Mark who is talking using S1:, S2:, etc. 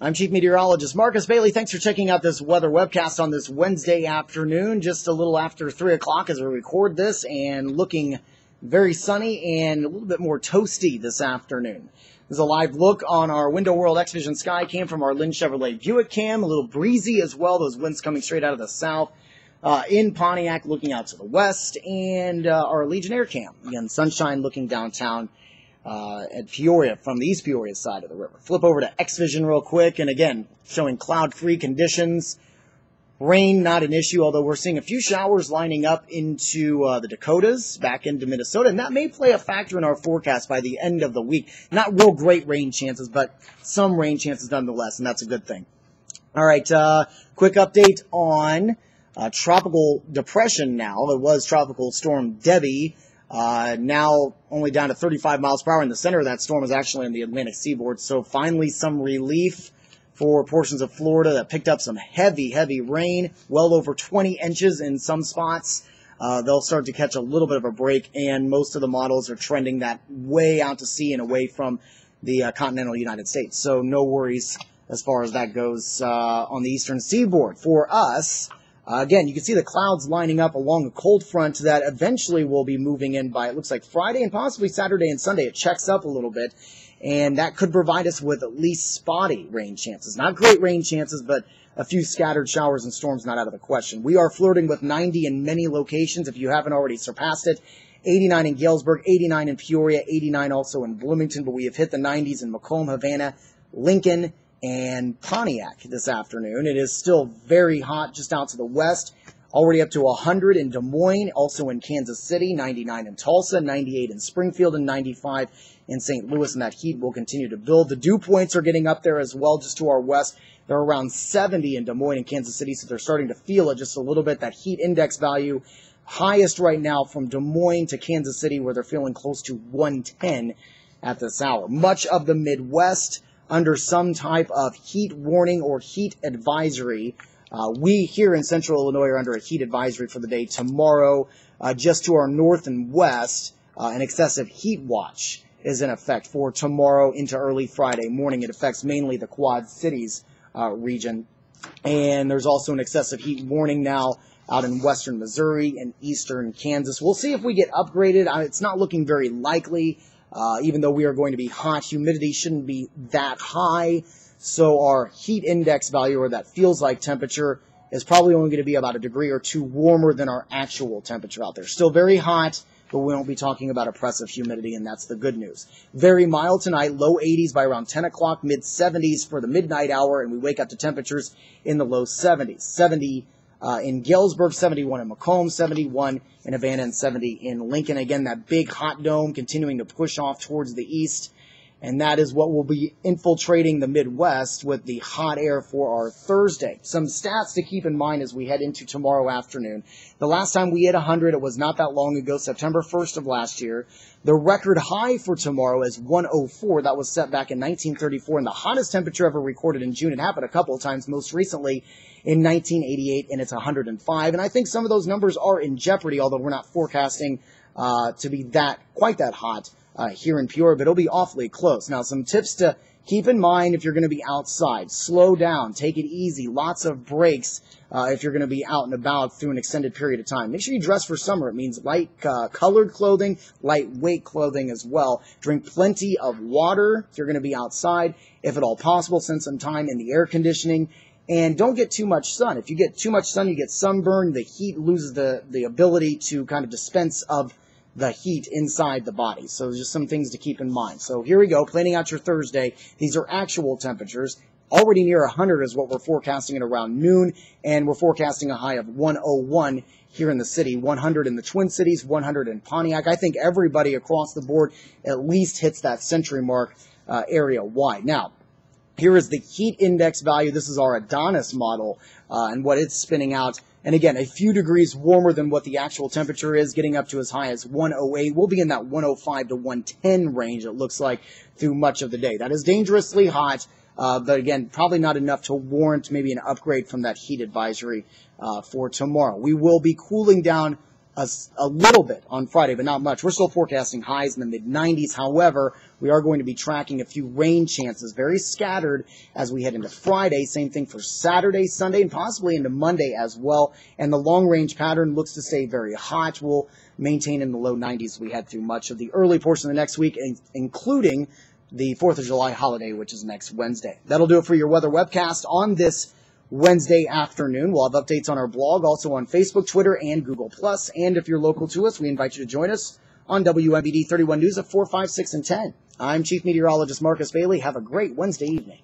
S1: I'm Chief Meteorologist Marcus Bailey. Thanks for checking out this weather webcast on this Wednesday afternoon, just a little after 3 o'clock as we record this, and looking very sunny and a little bit more toasty this afternoon. This is a live look on our Window World X-Vision Sky Cam from our Lynn Chevrolet Buick Cam. A little breezy as well, those winds coming straight out of the south. In Pontiac, looking out to the west, and our Legionnaire Cam. Again, sunshine looking downtown at Peoria from the East Peoria side of the river. Flip over to X-Vision real quick, and again, showing cloud-free conditions. Rain, not an issue, although we're seeing a few showers lining up into the Dakotas, back into Minnesota, and that may play a factor in our forecast by the end of the week. Not real great rain chances, but some rain chances nonetheless, and that's a good thing. All right, quick update on tropical depression now. It was Tropical Storm Debbie. Now only down to 35 miles per hour, and the center of that storm is actually on the Atlantic seaboard. So finally some relief for portions of Florida that picked up some heavy rain, well over 20 inches in some spots. They'll start to catch a little bit of a break, and most of the models are trending that way out to sea and away from the continental United States. So no worries as far as that goes on the eastern seaboard. For us, again, you can see the clouds lining up along a cold front that eventually will be moving in by, it looks like, Friday and possibly Saturday and Sunday. It checks up a little bit, and that could provide us with at least spotty rain chances. Not great rain chances, but a few scattered showers and storms not out of the question. We are flirting with 90 in many locations, if you haven't already surpassed it. 89 in Galesburg, 89 in Peoria, 89 also in Bloomington, but we have hit the 90s in Macomb, Havana, Lincoln, and Pontiac this afternoon. It is still very hot just out to the west, already up to 100 in Des Moines, also in Kansas City, 99 in Tulsa, 98 in Springfield, and 95 in St. Louis, and that heat will continue to build. The dew points are getting up there as well, just to our west. They're around 70 in Des Moines and Kansas City, so they're starting to feel it just a little bit. That heat index value, highest right now from Des Moines to Kansas City, where they're feeling close to 110 at this hour. Much of the Midwest under some type of heat warning or heat advisory. We here in central Illinois are under a heat advisory for the day. Tomorrow, just to our north and west, an excessive heat watch is in effect for tomorrow into early Friday morning. It affects mainly the Quad Cities region. And there's also an excessive heat warning now out in western Missouri and eastern Kansas. We'll see if we get upgraded. It's not looking very likely. Even though we are going to be hot, humidity shouldn't be that high. So our heat index value, or that feels like temperature, is probably only going to be about a degree or two warmer than our actual temperature out there. Still very hot, but we won't be talking about oppressive humidity, and that's the good news. Very mild tonight, low 80s by around 10 o'clock, mid 70s for the midnight hour, and we wake up to temperatures in the low 70s. 70 in Galesburg, 71 in Macomb, 71 in Havana, and 70 in Lincoln. Again, that big hot dome continuing to push off towards the east, and that is what will be infiltrating the Midwest with the hot air for our Thursday. Some stats to keep in mind as we head into tomorrow afternoon. The last time we hit 100, it was not that long ago, September 1st of last year. The record high for tomorrow is 104. That was set back in 1934, and the hottest temperature ever recorded in June. It happened a couple of times, most recently in 1988, and it's 105. And I think some of those numbers are in jeopardy, although we're not forecasting to be quite that hot here in Peoria, but it'll be awfully close. Now, some tips to keep in mind if you're going to be outside. Slow down. Take it easy. Lots of breaks if you're going to be out and about through an extended period of time. Make sure you dress for summer. It means light colored clothing, lightweight clothing as well. Drink plenty of water if you're going to be outside. If at all possible, spend some time in the air conditioning. And don't get too much sun. If you get too much sun, you get sunburn. The heat loses the ability to kind of dispense of the heat inside the body. So just some things to keep in mind. So here we go, planning out your Thursday. These are actual temperatures. Already near 100 is what we're forecasting at around noon, and we're forecasting a high of 101 here in the city, 100 in the Twin Cities, 100 in Pontiac. I think everybody across the board at least hits that century mark area-wide. Now, here is the heat index value. This is our Adonis model and what it's spinning out. And again, a few degrees warmer than what the actual temperature is, getting up to as high as 108. We'll be in that 105 to 110 range, it looks like, through much of the day. That is dangerously hot, but again, probably not enough to warrant maybe an upgrade from that heat advisory for tomorrow. We will be cooling down a little bit on Friday, but not much. We're still forecasting highs in the mid-90s. However, we are going to be tracking a few rain chances, very scattered as we head into Friday. Same thing for Saturday, Sunday, and possibly into Monday as well. And the long-range pattern looks to stay very hot. We'll maintain in the low 90s we head through much of the early portion of the next week, including the 4th of July holiday, which is next Wednesday. That'll do it for your weather webcast on this Wednesday afternoon. We'll have updates on our blog, also on Facebook, Twitter, and Google+. And if you're local to us, we invite you to join us on WMBD 31 News at 4, 5, 6, and 10. I'm Chief Meteorologist Marcus Bailey. Have a great Wednesday evening.